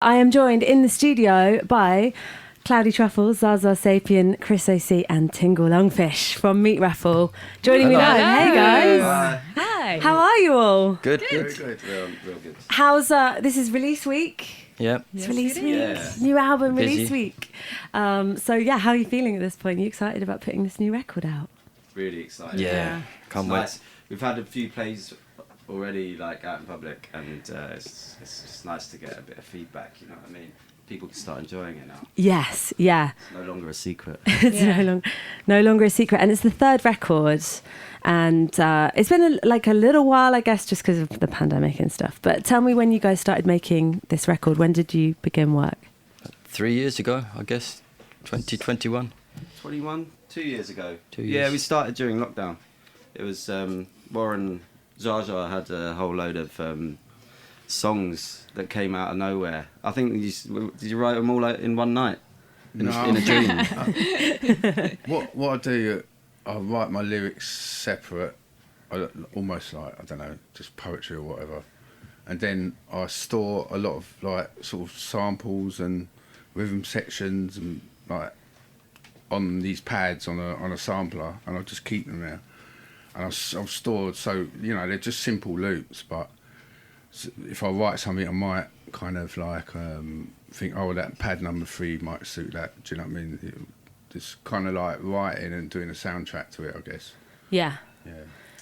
I am joined in the studio by Cloudy Truffles, Zsa Zsa Sapien, Chris O.C. and Tingle Lungfish from Meatraffle. Joining me live. Hey guys. Hi. How are you all? Good. Good. Good. Real good. How's this is release week? Yep. It's Yes, release it week. is. New album Busy. release week. So yeah, how are you feeling at this point? Are you excited about putting this new record out? Really excited. Yeah. Can't wait. Nice. We've had a few plays already, like out in public, and it's just nice to get a bit of feedback. You know what I mean? People can start enjoying it now. Yes, yeah. It's no longer a secret. It's Yeah. no longer a secret, and it's the third record, and it's been a little while, I guess, just because of the pandemic and stuff. But tell me when you guys started making this record. When did you begin work? 3 years ago, I guess. 2021. 21, 2 years ago. 2 Yeah, years. we started during lockdown. It was Warren Zsa Zsa had a whole load of songs that came out of nowhere. I think did you write them all out in one night? In a dream. What I do, I write my lyrics separate, almost like, I don't know, just poetry or whatever, and then I store a lot of like sort of samples and rhythm sections and like on these pads on a sampler, and I just keep them there, and I've stored, so you know they're just simple loops, but if I write something I might kind of like think, oh, that pad number 3 might suit that. Do you know what I mean? Just kind of like writing and doing a soundtrack to it, I guess. Yeah. Yeah.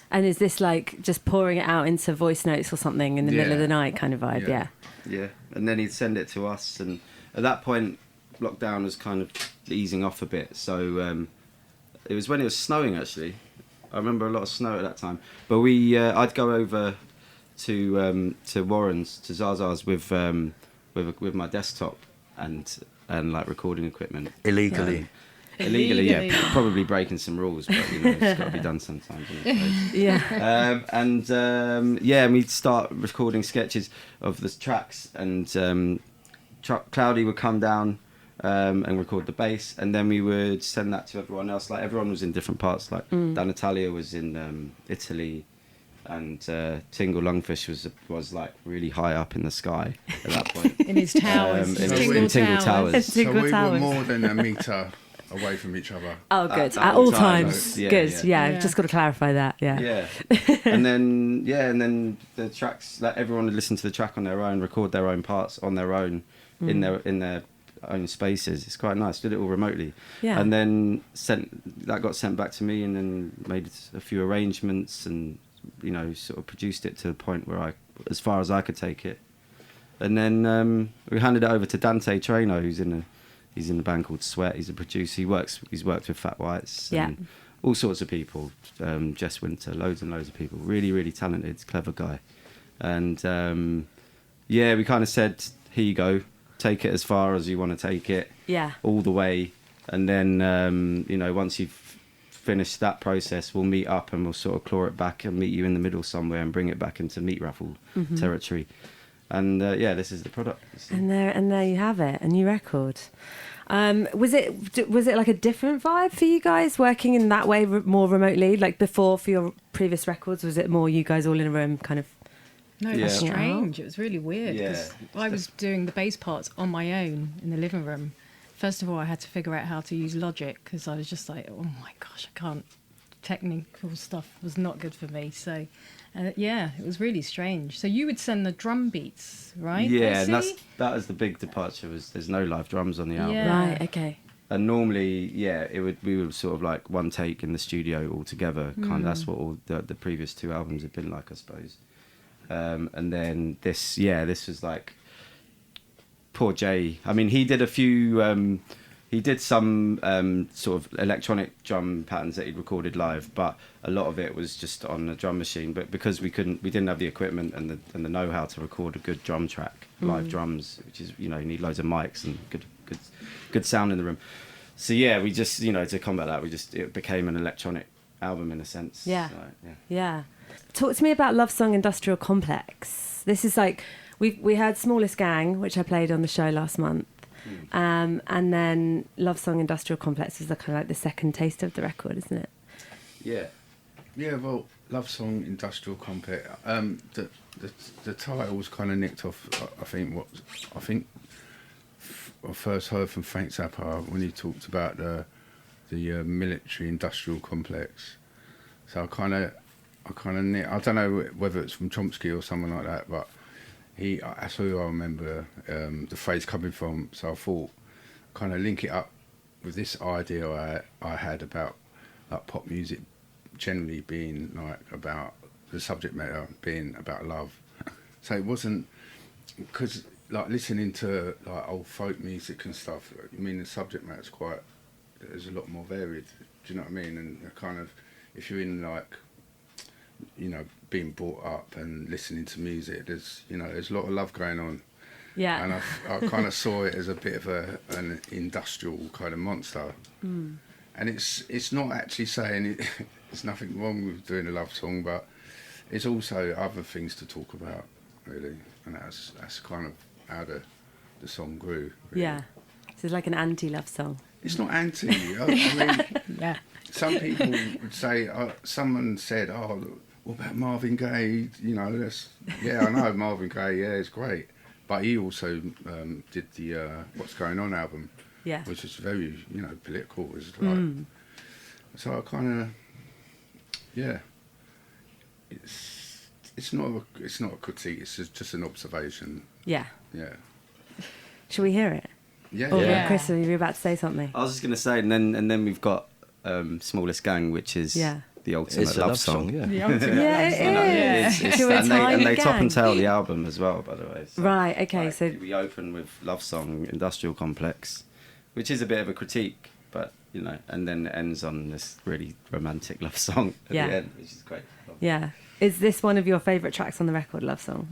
And is this like just pouring it out into voice notes or something in the middle of the night kind of vibe? Yeah. Yeah, and then he'd send it to us, and at that point, lockdown was kind of easing off a bit. So it was when it was snowing, actually. I remember a lot of snow at that time. But I'd go over to Warren's, to Zsa Zsa's with my desktop and like recording equipment. Illegally. Illegally, yeah, probably breaking some rules, but you know, it's got to be done sometimes. Yeah. And we'd start recording sketches of the tracks, and Cloudy would come down and record the bass, and then we would send that to everyone else. Like everyone was in different parts. Like Dan Italia was in Italy, and Tingle Lungfish was like really high up in the sky at that point. In his towers. in Tingle Tingle Towers. Towers. So Tingle we Towers. were more than a metre away from each other. Oh, good. At At all all times. times. Yeah, Good. yeah. Yeah. Just got to clarify that. Yeah. Yeah, and then the tracks, like everyone would listen to the track on their own, record their own parts on their own, in their own spaces. It's quite nice. Did it all remotely. Yeah. And then that got sent back to me, and then made a few arrangements, and you know, sort of produced it to the point where as far as I could take it. And then we handed it over to Dante Treno, who's in the band called Sweat. He's a producer. He's worked with Fat Whites and all sorts of people. Jess Winter, loads and loads of people. Really, really talented, clever guy. And we kind of said, here you go, take it as far as you want to take it. Yeah. All the way. And then once you've finished that process, we'll meet up and we'll sort of claw it back and meet you in the middle somewhere and bring it back into Meatraffle territory. And this is the product. And there you have it, a new record. Was it like a different vibe for you guys working in that way, more remotely? Like before, for your previous records, was it more you guys all in a room, kind of? No, it was Yeah. strange. It was really weird. 'Cause I was doing the bass parts on my own in the living room. First of all, I had to figure out how to use Logic, because I was just like, oh my gosh, I can't. Technical stuff was not good for me. So, it was really strange. So you would send the drum beats, right? Yeah, AC? and that was the big departure. Was there's no live drums on the album. Yeah. Right. Okay. And normally, we would sort of like one take in the studio all together. Kind of that's what all the previous 2 albums have been like, I suppose. And then this was like poor Jay. I mean, he did a few. He did some sort of electronic drum patterns that he'd recorded live, but a lot of it was just on a drum machine. But because we didn't have the equipment and the know-how to record a good drum track, live drums, which is you need loads of mics and good sound in the room. So we just to combat that, it became an electronic album in a sense. Yeah. So, Yeah. Talk to me about Love Song Industrial Complex. This is like we heard Smallest Gang, which I played on the show last month. And then Love Song Industrial Complex is kind of like the second taste of the record, isn't it? Yeah. Yeah, well, Love Song Industrial Complex. The title's kind of nicked off. I think I first heard from Frank Zappa when he talked about the military industrial complex. So I kind of I don't know whether it's from Chomsky or someone like that, but that's who I remember the phrase coming from. So I thought, kind of link it up with this idea I had about like pop music generally being like about the subject matter being about love. So it wasn't, because like listening to like old folk music and stuff, I mean the subject matter's there's a lot more varied. Do you know what I mean? And kind of, if you're in like, you know, being brought up and listening to music, there's a lot of love going on. Yeah. And I kind of saw it as a bit of an industrial kind of monster. And it's not actually saying there's nothing wrong with doing a love song, but it's also other things to talk about, really. And that's kind of how the song grew. Really. Yeah. So it's like an anti-love song. It's not anti. I mean, Yeah. some people would say, someone said, "Oh, what about Marvin Gaye?" You know, I know Marvin Gaye. Yeah, it's great, but he also did the "What's Going On" album, Yeah. which is very, political. It's like, so I kind of, yeah. It's not a critique. It's just an observation. Yeah. Yeah. Shall we hear it? Yeah. Oh, Yeah. Chris, were you about to say something? I was just going to say, and then we've got Smallest Gang, which is the ultimate It's a love song, yeah. The ultimate Yeah, love it song. is. It's, To a and tiny they top gang. and tail the album as well, by the way. So, Right, okay, like, so... we open with Love Song, Industrial Complex, which is a bit of a critique, but, and then it ends on this really romantic love song at Yeah. the end, which is great. Yeah. Is this one of your favourite tracks on the record, Love Song?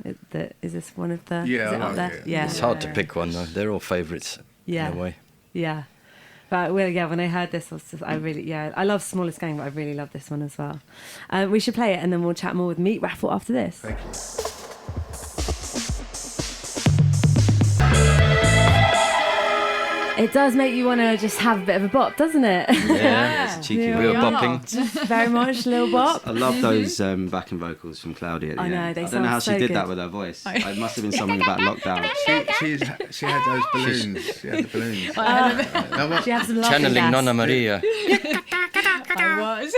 Is this one of the... Yeah, is it I up like there? it. Yeah. It's hard to pick one, though. They're all favourites Yeah. in a way. Yeah. But when I heard this, I love Smallest Gang, but I really love this one as well. We should play it and then we'll chat more with Meatraffle after this. Thank you. It does make you want to just have a bit of a bop, doesn't it? Yeah, It's cheeky. Yeah. we were Yeah. bopping. Very much, little bop. I love those backing vocals from Claudia at the I know, end. they I don't know how sound she so did that good. with her voice. It must have been something about lockdown. She had those balloons. She had the balloons. Now, what- She has some laughing Channeling gas. Nonna Maria. I was.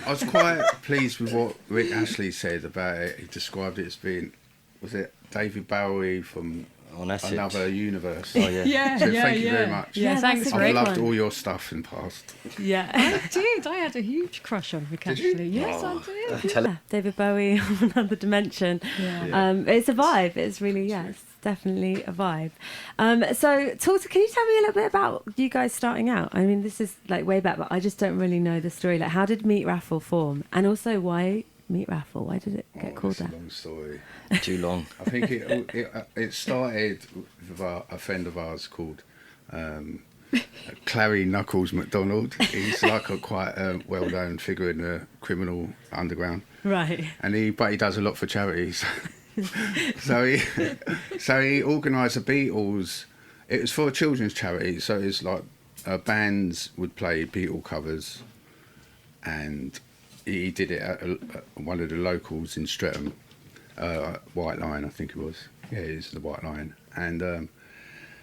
I was quite pleased with what Rick Ashley said about it. He described it as being, was it David Bowie from On acid. another universe? Oh, yeah. Yeah, So yeah, thank you very yeah. much. Yeah, Yeah, thanks, that's a I've great Rick. loved one. all your stuff in the past. Yeah. I did. I had a huge crush on Rick Ashley. Yes, I did. Yeah, David Bowie on Another Dimension. Yeah. It's a vibe. It's really, it's definitely a vibe. So, can you tell me a little bit about you guys starting out? I mean, this is like way back, but I just don't really know the story. Like, how did Meatraffle form? And also, why Meatraffle? Why did it get called That's that? a long story. Too long. I think it started with a friend of ours called Clary Knuckles MacDonald. He's like a quite well-known figure in the criminal underground, Right. and he does a lot for charities. so he organised the Beatles. It was for a children's charity, so it's like bands would play Beatle covers, and he did it at one of the locals in Streatham. White Line, I think it was. Yeah, it is the White Line. And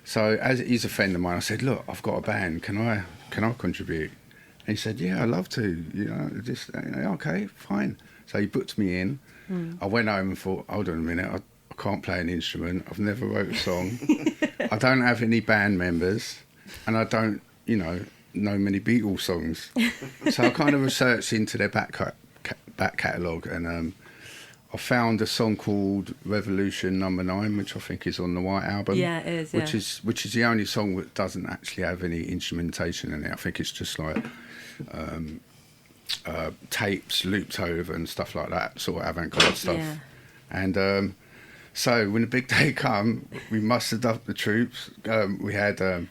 so, as he's a friend of mine, I said, "Look, I've got a band. Can I contribute?" And he said, "Yeah, I'd love to. Okay, fine." So he booked me in. I went home and thought, "Hold on a minute, I can't play an instrument. I've never wrote a song. I don't have any band members, and I don't, know many Beatles songs." So I kind of researched into their back catalogue, and I found a song called Revolution Number 9, which I think is on the White Album. Yeah, it is. Yeah. Which is the only song that doesn't actually have any instrumentation in it. I think it's just like tapes looped over and stuff like that, sort of avant-garde stuff. Yeah. And so when the big day come, we mustered up the troops. We had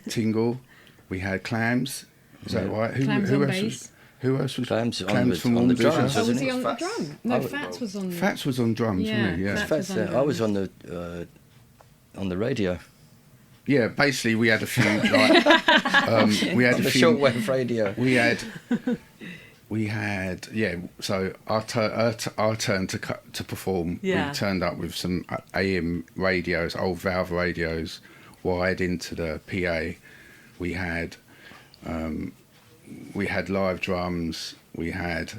Tingle, we had Clams. Is that right? Clams on bass. Who else was Clams from on All the Division? drums, Oh, was wasn't he it? on the Fats. drum? No, Oh, Fats was on. Fats was on drums, wasn't he? Yeah. Fats Fats, was on I was drums. on the radio. Yeah, basically we had a few like we had On a the few shortwave radio. we had so our turn to perform. Yeah. We turned up with some AM radios, old Valve radios, wired into the PA. We had live drums. We had,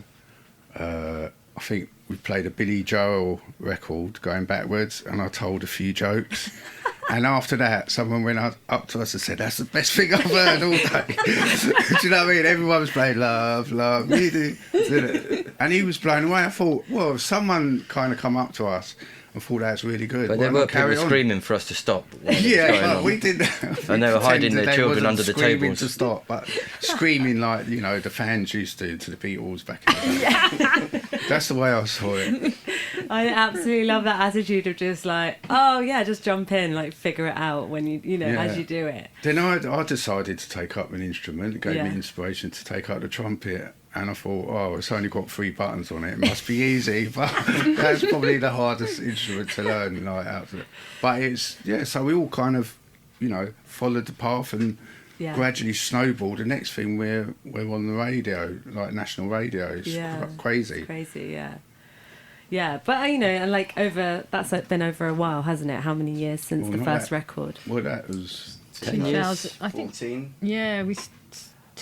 I think we played a Billy Joel record going backwards, and I told a few jokes. And after that, someone went up to us and said, "That's the best thing I've heard all day." Do you know what I mean? Everyone was playing "Love, Love, Me Do," and he was blown away. I thought, well, someone kind of come up to us and thought that's really good. But there were people screaming for us to stop. Yeah, we did. And they were hiding their children under the screaming tables. to stop, but screaming like, you know, the fans used to the Beatles back in the day. That's the way I saw it. I absolutely love that attitude of just like, oh yeah, just jump in, like figure it out when you know, as you do it. Then I decided to take up an instrument. It gave me Yeah. inspiration to take up the trumpet. And I thought, oh, it's only got 3 buttons on it. It must be easy, but that's probably the hardest instrument to learn. Like, out of it. But it's, yeah, so we all kind of, you know, followed the path and gradually snowballed. The next thing, we're on the radio, like national radio. It's crazy. It's crazy, yeah. Yeah, but you know, and like that's like been over a while, hasn't it? How many years since the first record? Well, that was 10 years. I think. 14. Yeah, we.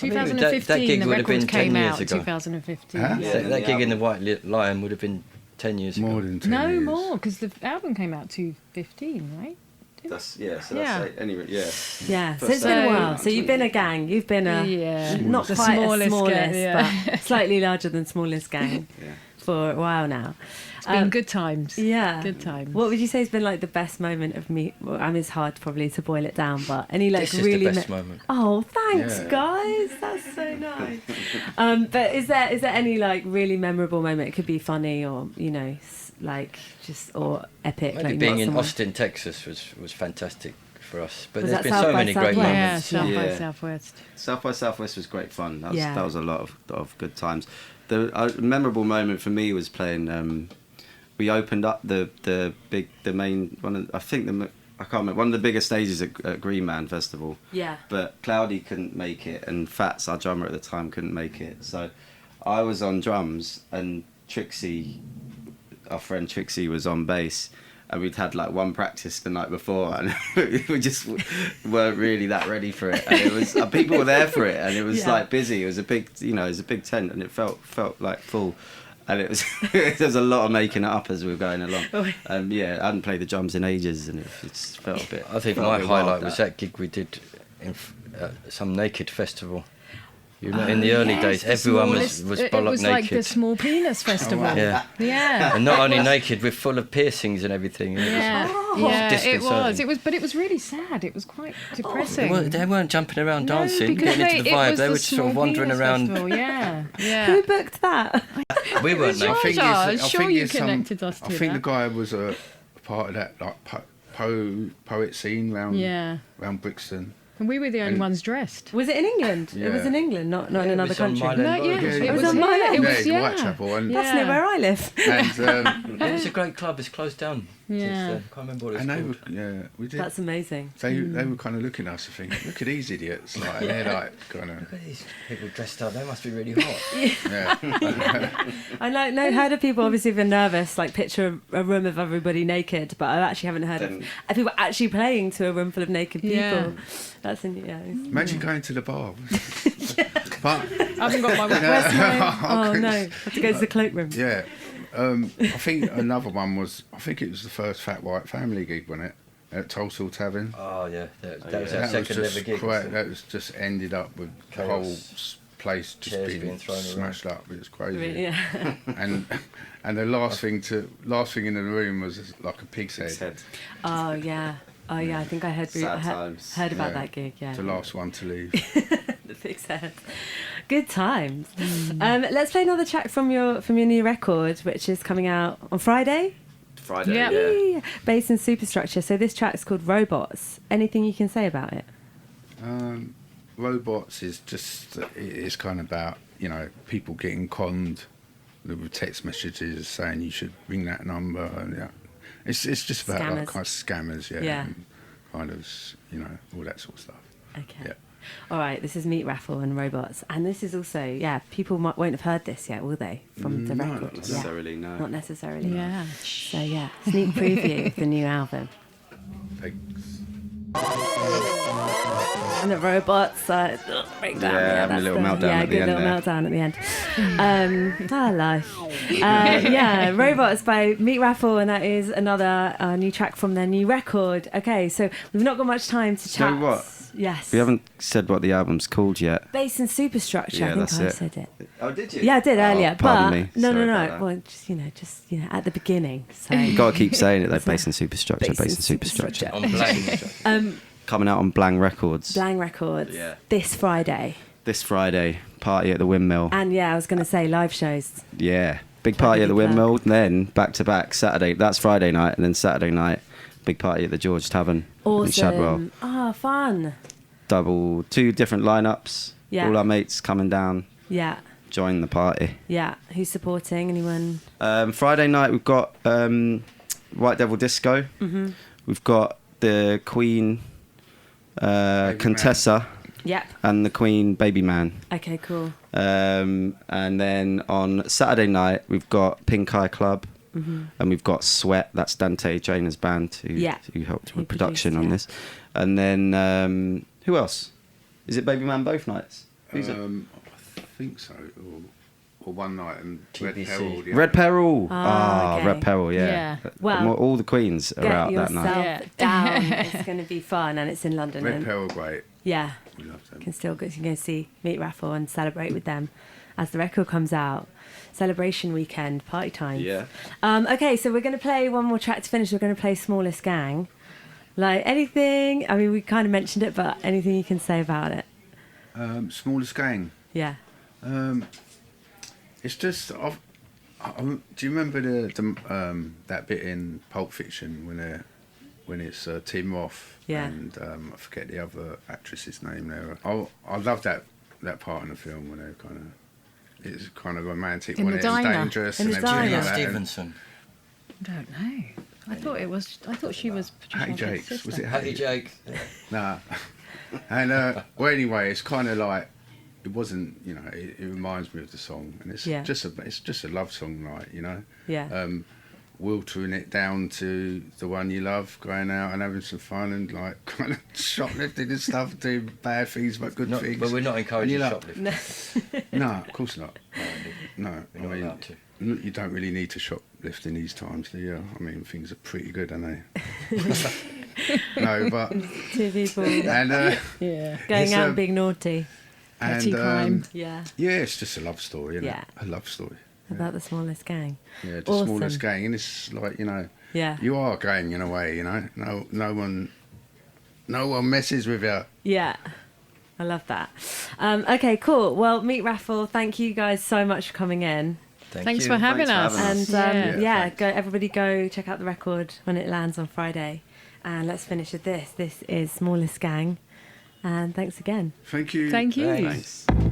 I think 2015, that gig the would have record been 10 came years out. ago. 2015. Huh? Yeah. That gig in the White Lion would have been 10 years ago. more than 10 No years. more, because the album came out 2015, right? That's Yeah. that's anyway. Yeah. Yeah, so First it's been a time. while. So you've been a gang. You've been a not The quite smallest a smallest, gang, but slightly larger than smallest gang Yeah. for a while now. It's been good times. Yeah, Good times. What would you say has been like the best moment of me? Well, I mean, it's hard probably to boil it down, but any like This is really the best moment. Oh, thanks, Yeah. guys. That's so nice. But is there any like really memorable moment? It could be funny or you know, like just or epic. Maybe like being not in someone- Austin, Texas was fantastic for us. But Was there's that been South so by many great Southwest? Yeah, moments. South by Yeah. Southwest. South by Southwest was great fun. That was, Yeah. that was a lot of good times. The memorable moment for me was playing. We opened up the main one. I can't remember, one of the biggest stages at Green Man Festival. Yeah. But Cloudy couldn't make it, and Fats, our drummer at the time, couldn't make it. So I was on drums, and Trixie, our friend Trixie, was on bass. And we'd had like one practice the night before, and we just weren't really that ready for it. And it was people were there for it, and it was like busy. It was a big, it was a big tent, and it felt like full. And it was there was a lot of making it up as we were going along. I hadn't played the drums in ages, and it just felt a bit. I think felt a my bit highlight wild, was that gig we did in some naked festival. You know, in the early days, everyone was It bollock was naked. like the Small Penis Festival. Yeah. Yeah. And not only naked, we're full of piercings and everything. And Yeah, it was disconcerting. but it was really sad. It was quite depressing. They weren't jumping around dancing, because getting into the it vibe. was They the were just sort of Small wandering Penis around. Festival, Yeah, Who yeah. booked that? We weren't Zsa naked. Zsa, sure you connected us to I think that. the guy was a part of that like poet scene round Brixton. And we were the only And- ones dressed. Was it in England? It was Yeah. in England, not in it another was on country. Mile End No, Road, yeah, wasn't it It was was on Mile End. It was, in yeah. Whitechapel, and That's near where I live. and It's a great club. It's closed down. Yeah. I can't remember what it's and they called. were we did. That's amazing. They were kind of looking at us and thinking, look at these idiots, like and they're like kind of Look at these people dressed up. They must be really hot. yeah. I heard of people obviously been nervous, like picture a room of everybody naked, but I actually haven't heard of people actually playing to a room full of naked people. Yeah. That's Imagine going to the bar. But I haven't got my Where's my? Oh no, I have to go to the cloakroom. yeah, I think another one was. I think it was the first Fat White Family gig, wasn't it? At Tulsa Tavern. Oh yeah, that was yeah. our That was second just ever gig. that was just ended up with the whole place just Chairs being being thrown smashed up. It was crazy. Yeah. And the last thing in the room was like a pig's head. His head. Oh yeah. I think I heard Sad times. heard about Yeah. that gig. Yeah. The last one to leave. The fix head. Good times. Let's play another track from your new record, which is coming out on Friday. Friday. Yeah. Yeah. Yay! Base and Superstructure. So this track's called Robots. Anything you can say about it? Robots is just it's kind of about people getting conned with text messages saying you should ring that number and it's just about Scammers. like kind of scammers Yeah. and kind of all that sort of stuff. Okay. Yeah. All right. This is Meatraffle and Robots, and this is also people won't have heard this yet, will they? From the No, record. not necessarily, no. Not necessarily. Yeah. So sneak preview of the new album. Thanks. looking at robots. Break down. Yeah, having a little meltdown at the good end little there. meltdown at the end. Life. Yeah, Robots by Meatraffle, and that is another new track from their new record. Okay, so we've not got much time to chat. You know what? Yes. We haven't said what the album's called yet. Base and Superstructure. Yeah, I think that's I it. said it. Oh, did you? Yeah, I did earlier. Pardon But me. no. Sorry about that. Well, just at the beginning. So You got to keep saying it though. Base and Superstructure. Base Base and and Superstructure. On Blang. Coming out on Blang Records Blang Records. Yeah. This Friday. this Friday. Party at the Windmill. And yeah, I was going to say live shows. Yeah, big party at the Plug. Windmill. Then back to back Saturday. That's Friday night, and then Saturday night, big party at the George Tavern in Shadwell. Awesome. Ah, fun. Two different lineups. Yeah. All our mates coming down. Yeah. Join the party. Yeah. Who's supporting? Anyone? Friday night we've got White Devil Disco. Mm-hmm. We've got the Queen Contessa Yep. and the Queen Baby Man. Okay, cool. And then on Saturday night we've got Pink Eye Club. Mm-hmm. And we've got Sweat. That's Dante Jaina's band who helped Who with production produced, on yeah. this. And then who else? Is it Baby Man both nights? Who's it? I think so. Or one night and Red TBC. Peril. Yeah. Red Peril. Ah, okay. Red Peril, yeah. Yeah. Well, all the Queens are Get out that yourself night. down. It's going to be fun, and it's in London. Red and Peril, great. yeah, We love them. you can go see Meatraffle and celebrate with them as the record comes out. Celebration weekend, party time. Yeah. Okay, so we're going to play one more track to finish. We're going to play Smallest Gang. Like anything, I mean, we kind of mentioned it, but anything you can say about it? Smallest Gang. Yeah. It's just. Do you remember the that bit in Pulp Fiction when it's Tim Roth Yeah. and I forget the other actress's name there. I love that part in the film when they're it's kind of romantic In when the it's diner. dangerous In and the everything diner. like that. Stevenson. I don't know. I thought she was Hattie Patricia Arquette's Jakes, was sister. it Hattie Jake. Nah. And well, anyway, it's kind of like it wasn't. It reminds me of the song, and it's Yeah. just a love song, like Yeah. Wiltering it down to the one you love, going out and having some fun and like kind of shoplifting and stuff, doing bad things but good things. But we're not encouraging And you're shoplifting. No, of course not. No, We're not allowed to. you don't really need to shoplift in these times, do you? I mean, things are pretty good, aren't they? No, but Two people and Yeah. going it's, out and being naughty. Petty crime. Yeah. yeah, it's just a love story, isn't Yeah. it? A love story. About the Smallest Gang. Yeah, the Awesome. smallest gang, and it's like Yeah. you are a gang in a way, No one messes with you. Yeah. I love that. Okay, cool. Well, Meatraffle, thank you guys so much for coming in. Thanks for having Thanks for us. having And Yeah, yeah, everybody go check out the record when it lands on Friday. And let's finish with this. This is Smallest Gang. And thanks again. Thank you. Thank you. Thanks. Thanks.